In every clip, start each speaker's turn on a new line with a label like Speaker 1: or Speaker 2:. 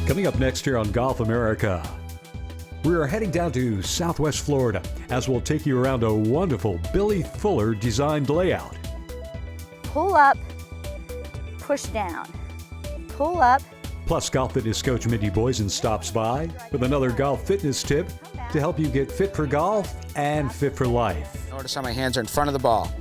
Speaker 1: Coming up next here on Golf America, we are heading down to Southwest Florida as we'll take you around a wonderful Billy Fuller designed layout.
Speaker 2: Pull up, push down, pull up.
Speaker 1: Plus, golf fitness coach Mindy Boysen stops by with another golf fitness tip to help you get fit for golf and fit for life.
Speaker 3: Notice how my hands are in front of the ball.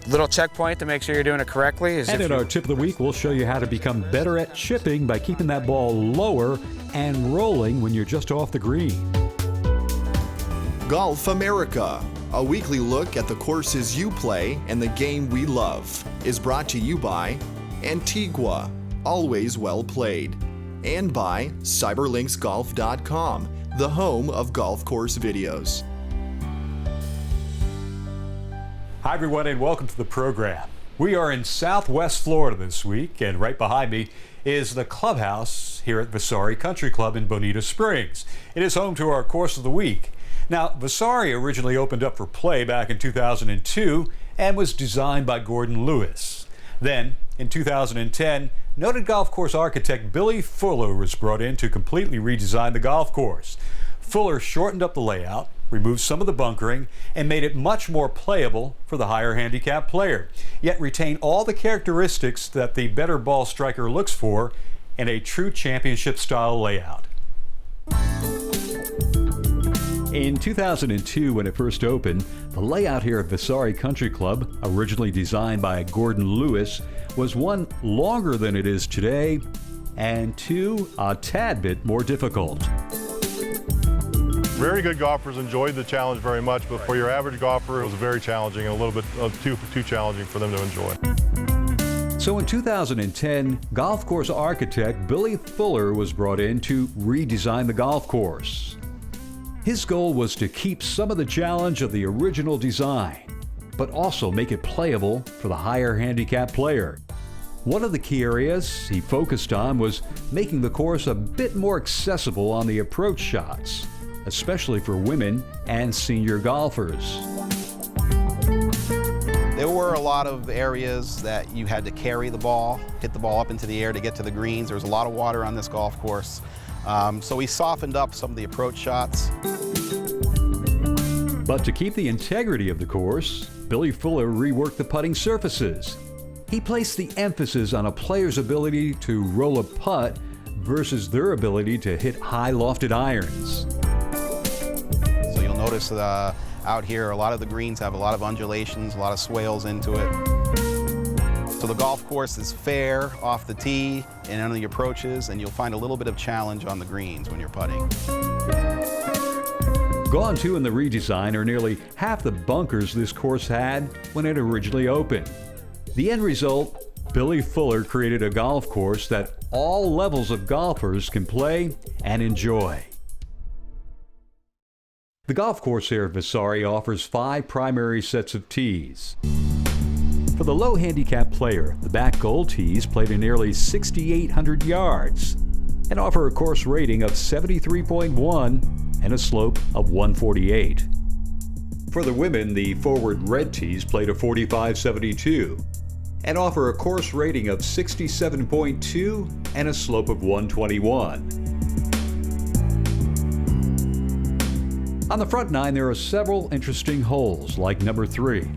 Speaker 3: Little checkpoint to make sure you're doing it correctly.
Speaker 1: And in our tip of the week, we'll show you how to become better at chipping by keeping that ball lower and rolling when you're just off the green.
Speaker 4: Golf America, a weekly look at the courses you play and the game we love, is brought to you by Antigua, always well played, and by cyberlinksgolf.com, the home of golf course videos.
Speaker 1: Hi everyone and welcome to the program. We are in Southwest Florida this week, and right behind me is the clubhouse here at Vasari Country Club in Bonita Springs. It is home to our course of the week. Now, Vasari originally opened up for play back in 2002 and was designed by Gordon Lewis. Then, in 2010, noted golf course architect Billy Fuller was brought in to completely redesign the golf course. Fuller shortened up the layout, removed some of the bunkering, and made it much more playable for the higher handicap player, yet retained all the characteristics that the better ball striker looks for in a true championship style layout. In 2002, when it first opened, the layout here at Vasari Country Club, originally designed by Gordon Lewis, was one, longer than it is today, and two, a tad bit more difficult.
Speaker 5: Very good golfers enjoyed the challenge very much, but for your average golfer, it was very challenging and a little bit too challenging for them to enjoy.
Speaker 1: So in 2010, golf course architect Billy Fuller was brought in to redesign the golf course. His goal was to keep some of the challenge of the original design, but also make it playable for the higher handicap player. One of the key areas he focused on was making the course a bit more accessible on the approach shots, especially for women and senior golfers.
Speaker 6: There were a lot of areas that you had to carry the ball, hit the ball up into the air to get to the greens. There was a lot of water on this golf course. So we softened up some of the approach shots.
Speaker 1: But to keep the integrity of the course, Billy Fuller reworked the putting surfaces. He placed the emphasis on a player's ability to roll a putt versus their ability to hit high lofted irons.
Speaker 6: So you'll notice out here, a lot of the greens have a lot of undulations, a lot of swales into it. So the golf course is fair off the tee and on the approaches, and you'll find a little bit of challenge on the greens when you're putting.
Speaker 1: Gone too in the redesign are nearly half the bunkers this course had when it originally opened. The end result, Billy Fuller created a golf course that all levels of golfers can play and enjoy. The golf course here at Vasari offers 5 primary sets of tees. For the low handicap player, the back goal tees play to nearly 6,800 yards and offer a course rating of 73.1 and a slope of 148. For the women, the forward red tees play to 45.72 and offer a course rating of 67.2 and a slope of 121. On the front 9, there are several interesting holes, like number 3.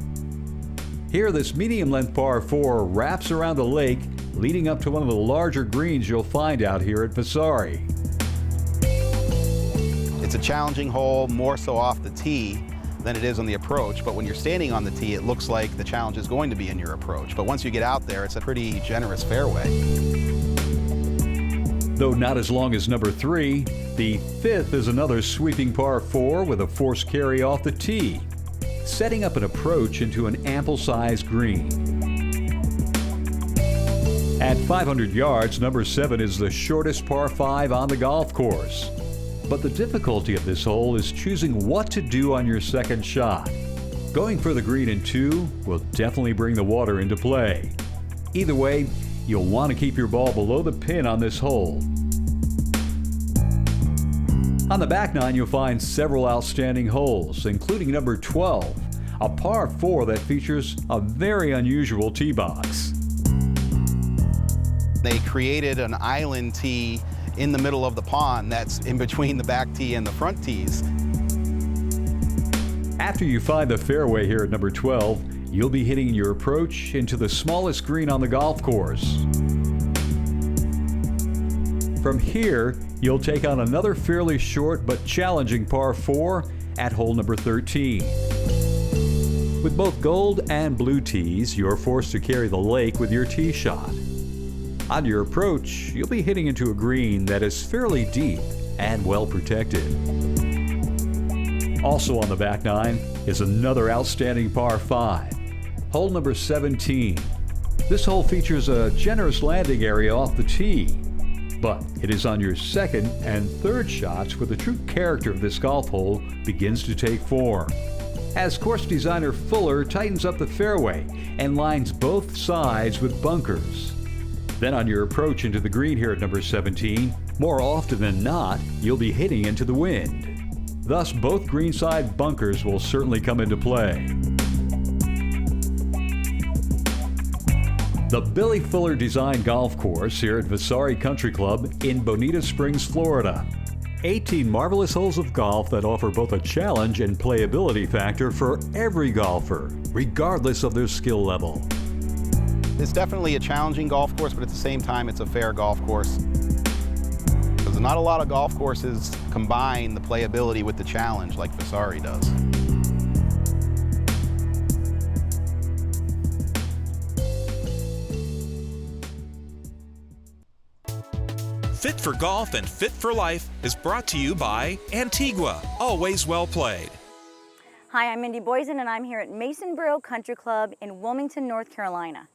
Speaker 1: Here, this medium-length par 4 wraps around the lake, leading up to one of the larger greens you'll find out here at Vasari.
Speaker 6: It's a challenging hole, more so off the tee than it is on the approach, but when you're standing on the tee, it looks like the challenge is going to be in your approach. But once you get out there, it's a pretty generous fairway.
Speaker 1: Though not as long as number 3, the 5th is another sweeping par 4 with a forced carry off the tee, setting up an approach into an ample-sized green. At 500 yards, number 7 is the shortest par 5 on the golf course. But the difficulty of this hole is choosing what to do on your second shot. Going for the green in 2 will definitely bring the water into play. Either way, you'll want to keep your ball below the pin on this hole. On the back 9, you'll find several outstanding holes, including number 12, a par 4 that features a very unusual tee box.
Speaker 6: They created an island tee in the middle of the pond that's in between the back tee and the front tees.
Speaker 1: After you find the fairway here at number 12, you'll be hitting your approach into the smallest green on the golf course. From here, you'll take on another fairly short but challenging par 4 at hole number 13. With both gold and blue tees, you're forced to carry the lake with your tee shot. On your approach, you'll be hitting into a green that is fairly deep and well protected. Also on the back nine is another outstanding par 5, hole number 17. This hole features a generous landing area off the tee, but it is on your second and third shots where the true character of this golf hole begins to take form, as course designer Fuller tightens up the fairway and lines both sides with bunkers. Then on your approach into the green here at number 17, more often than not, you'll be hitting into the wind. Thus, both greenside bunkers will certainly come into play. The Billy Fuller designed golf course here at Vasari Country Club in Bonita Springs, Florida. 18 marvelous holes of golf that offer both a challenge and playability factor for every golfer, regardless of their skill level.
Speaker 6: It's definitely a challenging golf course, but at the same time, it's a fair golf course. There's not a lot of golf courses combine the playability with the challenge like Vasari does.
Speaker 7: Fit for Golf and Fit for Life is brought to you by Antigua, always well played.
Speaker 2: Hi, I'm Mindy Boysen and I'm here at Masonboro Country Club in Wilmington, North Carolina.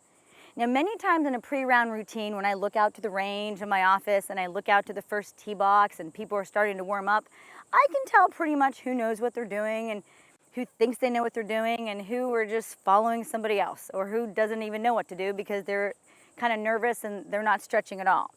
Speaker 2: Now, many times in a pre-round routine, when I look out to the range in my office and I look out to the first tee box and people are starting to warm up, I can tell pretty much who knows what they're doing and who thinks they know what they're doing and who are just following somebody else or who doesn't even know what to do because they're kind of nervous and they're not stretching at all.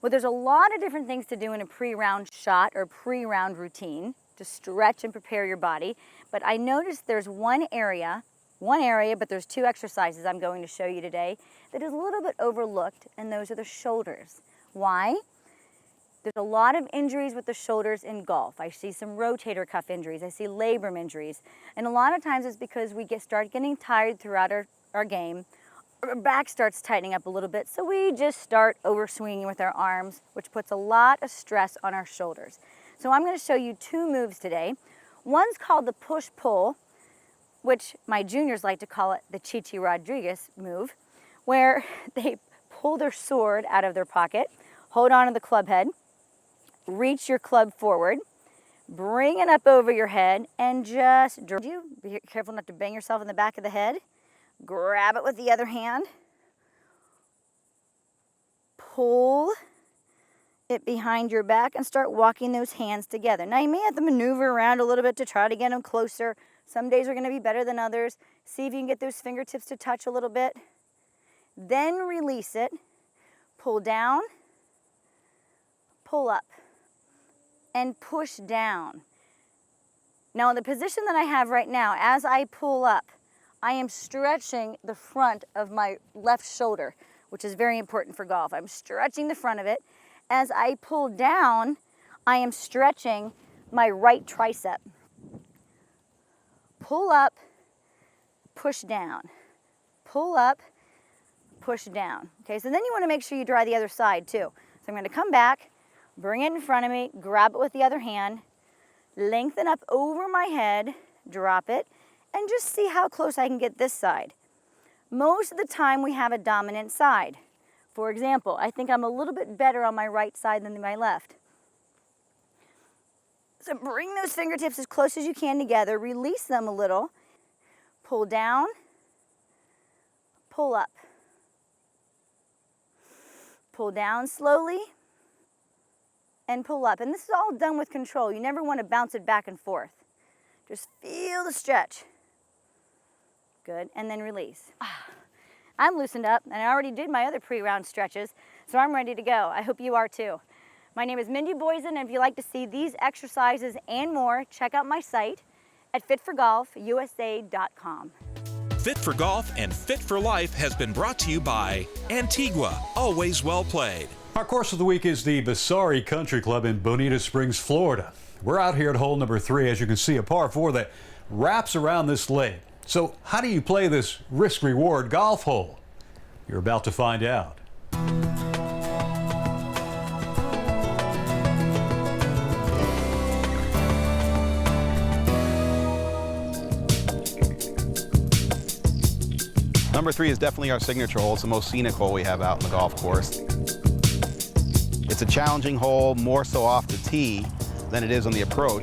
Speaker 2: Well, there's a lot of different things to do in a pre-round shot or pre-round routine to stretch and prepare your body, but I noticed there's one area, but there's 2 exercises I'm going to show you today that is a little bit overlooked, and those are the shoulders. Why? There's a lot of injuries with the shoulders in golf. I see some rotator cuff injuries, I see labrum injuries, and a lot of times it's because we start getting tired throughout our game. Our back starts tightening up a little bit, so we just start overswinging with our arms, which puts a lot of stress on our shoulders. So I'm going to show you 2 moves today. One's called the push-pull, which my juniors like to call it the Chichi Rodriguez move, where they pull their sword out of their pocket, hold on to the club head, reach your club forward, bring it up over your head, and just be careful not to bang yourself in the back of the head. Grab it with the other hand, pull it behind your back, and start walking those hands together. Now you may have to maneuver around a little bit to try to get them closer. Some days are going to be better than others. See if you can get those fingertips to touch a little bit. Then release it. Pull down, pull up, and push down. Now in the position that I have right now, as I pull up, I am stretching the front of my left shoulder, which is very important for golf. I'm stretching the front of it. As I pull down, I am stretching my right tricep. Pull up, push down. Pull up, push down. Okay, so then you want to make sure you try the other side too. So I'm going to come back, bring it in front of me, grab it with the other hand, lengthen up over my head, drop it, and just see how close I can get this side. Most of the time we have a dominant side. For example, I think I'm a little bit better on my right side than my left. So bring those fingertips as close as you can together, release them a little, pull down, pull up. Pull down slowly, and pull up. And this is all done with control. You never want to bounce it back and forth. Just feel the stretch. Good, and then release. I'm loosened up, and I already did my other pre-round stretches, so I'm ready to go. I hope you are too. My name is Mindy Boysen, and if you'd like to see these exercises and more, check out my site at fitforgolfusa.com.
Speaker 7: Fit for Golf and Fit for Life has been brought to you by Antigua, always well played.
Speaker 1: Our course of the week is the Vasari Country Club in Bonita Springs, Florida. We're out here at hole number 3, as you can see, a par 4 that wraps around this lake. So how do you play this risk-reward golf hole? You're about to find out.
Speaker 6: Number 3 is definitely our signature hole. It's the most scenic hole we have out in the golf course. It's a challenging hole, more so off the tee than it is on the approach.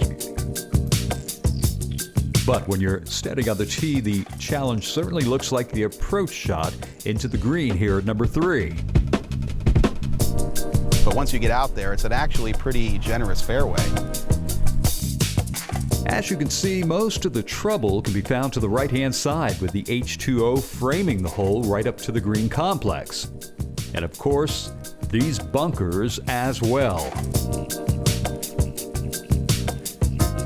Speaker 8: But when you're standing on the tee, the challenge certainly looks like the approach shot into the green here at number 3.
Speaker 6: But once you get out there, it's an actually pretty generous fairway.
Speaker 8: As you can see, most of the trouble can be found to the right-hand side with the H2O framing the hole right up to the green complex. And of course, these bunkers as well.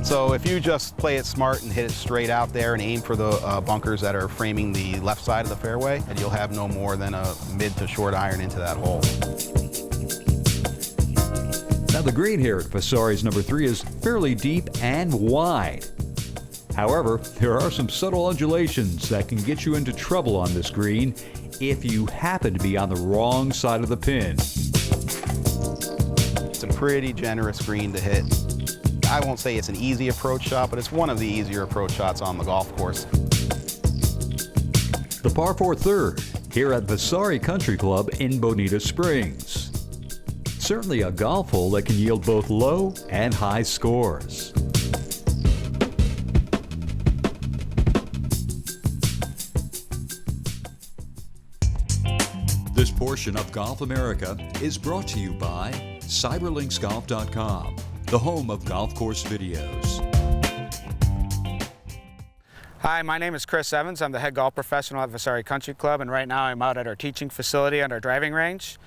Speaker 6: So if you just play it smart and hit it straight out there and aim for the bunkers that are framing the left side of the fairway, and you'll have no more than a mid to short iron into that hole.
Speaker 8: Now the green here at Vasari's number 3 is fairly deep and wide. However, there are some subtle undulations that can get you into trouble on this green if you happen to be on the wrong side of the pin.
Speaker 6: It's a pretty generous green to hit. I won't say it's an easy approach shot, but it's one of the easier approach shots on the golf course.
Speaker 8: The par 4 third here at Vasari Country Club in Bonita Springs. Certainly a golf hole that can yield both low and high scores. This portion of Golf America is brought to you by CyberLinksGolf.com, the home of golf course videos.
Speaker 3: Hi, my name is Chris Evans. I'm the head golf professional at Vasari Country Club, and right now I'm out at our teaching facility and our driving range.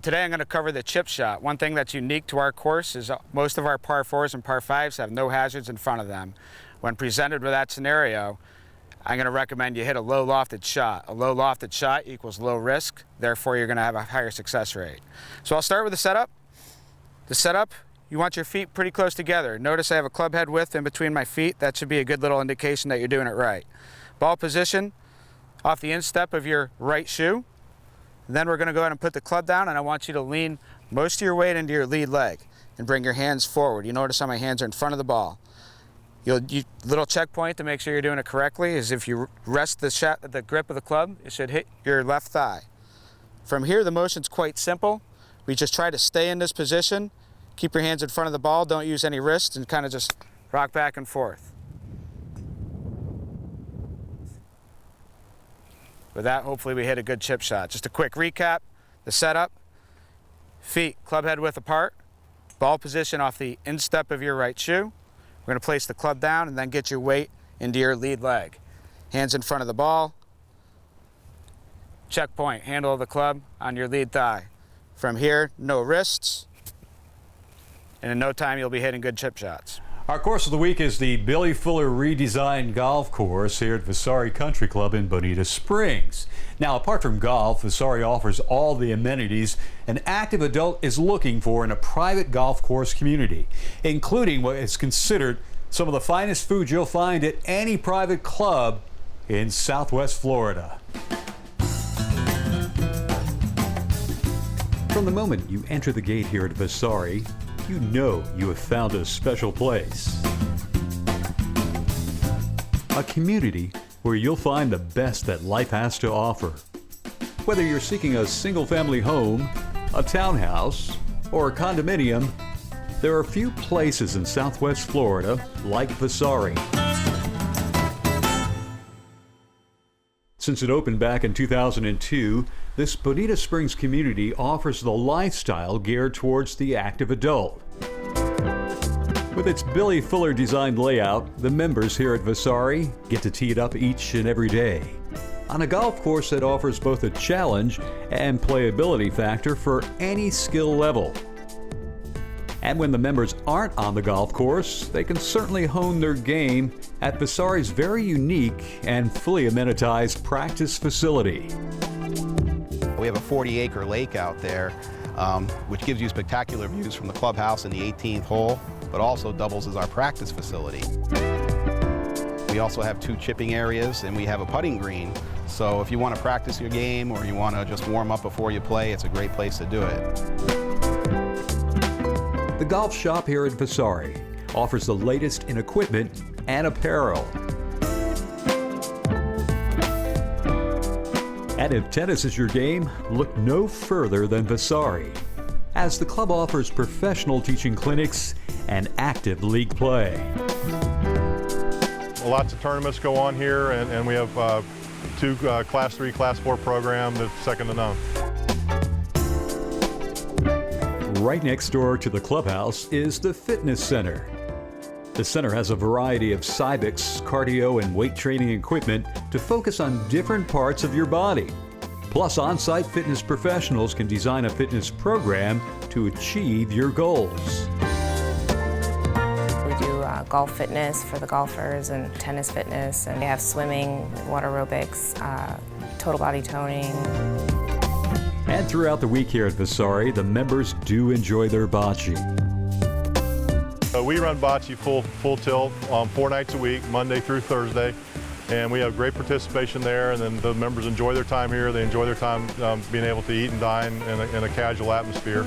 Speaker 3: Today I'm going to cover the chip shot. One thing that's unique to our course is most of our par 4s and par 5s have no hazards in front of them. When presented with that scenario, I'm going to recommend you hit a low lofted shot. A low lofted shot equals low risk, therefore you're going to have a higher success rate. So I'll start with the setup. The setup, you want your feet pretty close together. Notice I have a club head width in between my feet. That should be a good little indication that you're doing it right. Ball position off the instep of your right shoe. Then we're going to go ahead and put the club down, and I want you to lean most of your weight into your lead leg and bring your hands forward. You notice how my hands are in front of the ball. Little checkpoint to make sure you're doing it correctly is if you rest the grip of the club, it should hit your left thigh. From here, the motion's quite simple. We just try to stay in this position, keep your hands in front of the ball, don't use any wrists, and kind of just rock back and forth. With that, hopefully we hit a good chip shot. Just a quick recap, the setup, feet club head width apart, ball position off the instep of your right shoe. We're going to place the club down and then get your weight into your lead leg. Hands in front of the ball, checkpoint, handle of the club on your lead thigh. From here, no wrists, and in no time you'll be hitting good chip shots.
Speaker 1: Our course of the week is the Billy Fuller redesigned golf course here at Vasari Country Club in Bonita Springs. Now, apart from golf, Vasari offers all the amenities an active adult is looking for in a private golf course community, including what is considered some of the finest food you'll find at any private club in Southwest Florida.
Speaker 8: From the moment you enter the gate here at Vasari, you know you have found a special place. A community where you'll find the best that life has to offer. Whether you're seeking a single-family home, a townhouse, or a condominium, there are few places in Southwest Florida like Vasari. Since it opened back in 2002, this Bonita Springs community offers the lifestyle geared towards the active adult. With its Billy Fuller designed layout, the members here at Vasari get to tee it up each and every day on a golf course that offers both a challenge and playability factor for any skill level. And when the members aren't on the golf course, they can certainly hone their game at Vasari's very unique and fully amenitized practice facility.
Speaker 6: We have a 40-acre lake out there, which gives you spectacular views from the clubhouse and the 18th hole, but also doubles as our practice facility. We also have 2 chipping areas, and we have a putting green. So if you want to practice your game or you want to just warm up before you play, it's a great place to do it.
Speaker 8: The golf shop here at Vasari offers the latest in equipment and apparel. And if tennis is your game, look no further than Vasari, as the club offers professional teaching clinics and active league play.
Speaker 5: Lots of tournaments go on here, and we have 2 Class 3, Class 4 programs that's second to none.
Speaker 8: Right next door to the clubhouse is the fitness center. The center has a variety of Cybex, cardio, and weight training equipment to focus on different parts of your body. Plus, on-site fitness professionals can design a fitness program to achieve your goals.
Speaker 9: We do golf fitness for the golfers and tennis fitness, and we have swimming, water aerobics, total body toning.
Speaker 8: And throughout the week here at Vasari, the members do enjoy their bocce.
Speaker 5: We run bocce full tilt 4 nights a week, Monday through Thursday, and we have great participation there, and then the members enjoy their time here. They enjoy their time being able to eat and dine in a casual atmosphere.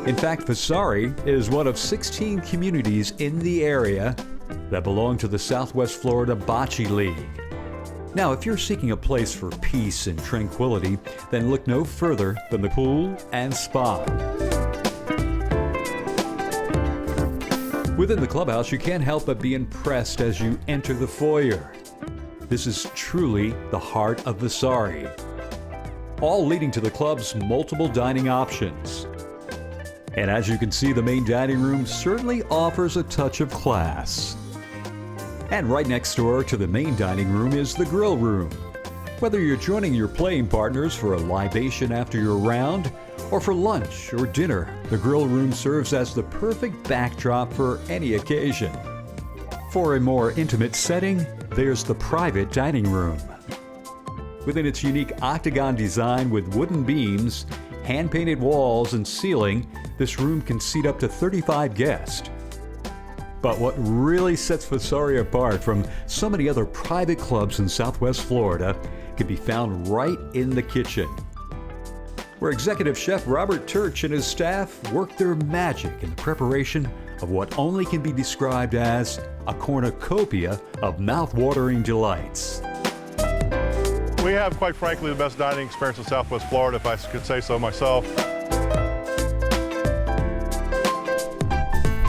Speaker 8: In fact, Vasari is one of 16 communities in the area that belong to the Southwest Florida Bocce League. Now, if you're seeking a place for peace and tranquility, then look no further than the pool and spa. Within the clubhouse, you can't help but be impressed as you enter the foyer. This is truly the heart of Vasari, all leading to the club's multiple dining options. And as you can see, the main dining room certainly offers a touch of class. And right next door to the main dining room is the grill room. Whether you're joining your playing partners for a libation after your round, or for lunch or dinner, the grill room serves as the perfect backdrop for any occasion. For a more intimate setting, there's the private dining room. Within its unique octagon design with wooden beams, hand-painted walls, and ceiling, this room can seat up to 35 guests. But what really sets Vasari apart from so many other private clubs in Southwest Florida can be found right in the kitchen, where Executive Chef Robert Turch and his staff work their magic in the preparation of what only can be described as a cornucopia of mouth-watering delights.
Speaker 5: We have, quite frankly, the best dining experience in Southwest Florida, if I could say so myself.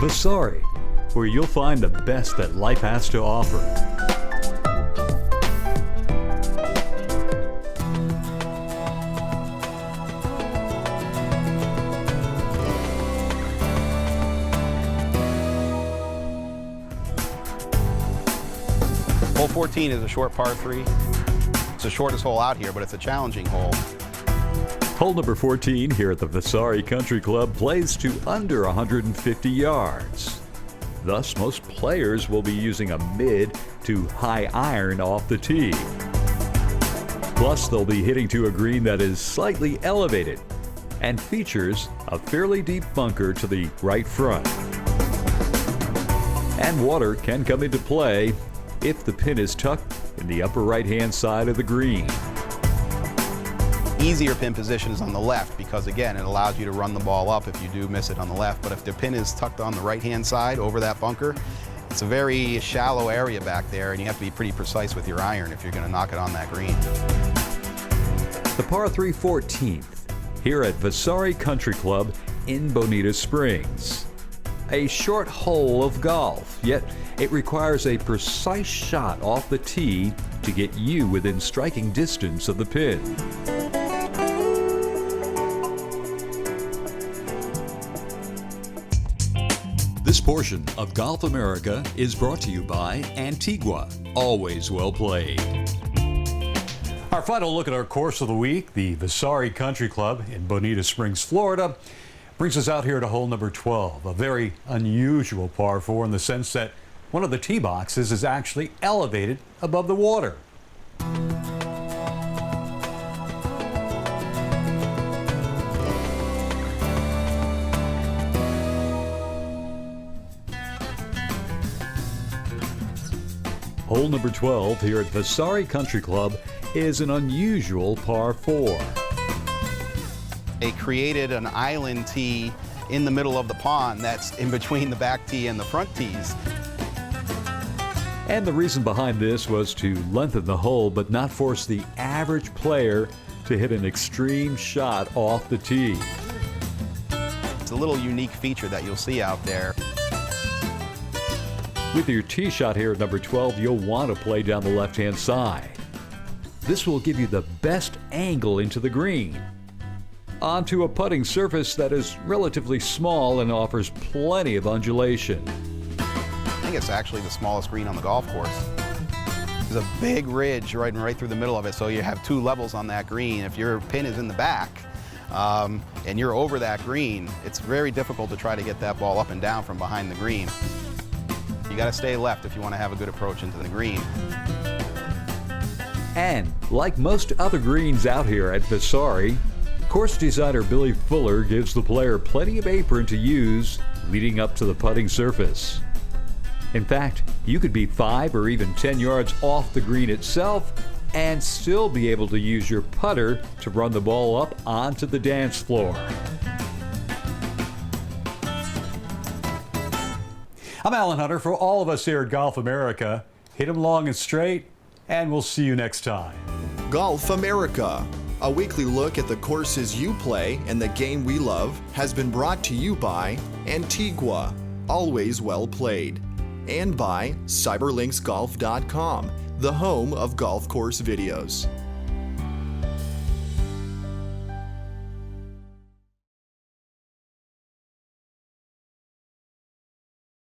Speaker 8: Vasari, where you'll find the best that life has to offer.
Speaker 6: Hole 14 is a short par 3. It's the shortest hole out here, but it's a challenging hole.
Speaker 8: Hole number 14 here at the Vasari Country Club plays to under 150 yards. Thus, most players will be using a mid to high iron off the tee. Plus, they'll be hitting to a green that is slightly elevated and features a fairly deep bunker to the right front. And water can come into play if the pin is tucked in the upper right-hand side of the green.
Speaker 6: Easier pin position is on the left because, again, it allows you to run the ball up if you do miss it on the left. But if the pin is tucked on the right-hand side over that bunker, it's a very shallow area back there, and you have to be pretty precise with your iron if you're going to knock it on that green.
Speaker 8: The par 3 14th here at Vasari Country Club in Bonita Springs. A short hole of golf, yet it requires a precise shot off the tee to get you within striking distance of the pin. This portion of Golf America is brought to you by Antigua, always well played.
Speaker 1: Our final look at our course of the week, the Vasari Country Club in Bonita Springs, Florida, Brings us out here to hole number 12, a very unusual par 4 in the sense that one of the tee boxes is actually elevated above the water. Hole number 12 here at Vasari Country Club is an unusual par 4.
Speaker 6: They created an island tee in the middle of the pond that's in between the back tee and the front tees.
Speaker 8: And the reason behind this was to lengthen the hole but not force the average player to hit an extreme shot off the tee.
Speaker 6: It's a little unique feature that you'll see out there.
Speaker 8: With your tee shot here at number 12, you'll want to play down the left-hand side. This will give you the best angle into the green. Onto a putting surface that is relatively small and offers plenty of undulation.
Speaker 6: I think it's actually the smallest green on the golf course. There's a big ridge right through the middle of it, so you have two levels on that green. If your pin is in the back and you're over that green, it's very difficult to try to get that ball up and down from behind the green. You got to stay left if you want to have a good approach into the green.
Speaker 8: And like most other greens out here at Vasari, course designer Billy Fuller gives the player plenty of apron to use leading up to the putting surface. In fact, you could be 5 or even 10 yards off the green itself and still be able to use your putter to run the ball up onto the dance floor.
Speaker 1: I'm Alan Hunter. For all of us here at Golf America, hit 'em long and straight, and we'll see you next time.
Speaker 4: Golf America, a weekly look at the courses you play and the game we love, has been brought to you by Antigua, always well played, and by cyberlinksgolf.com, the home of golf course videos.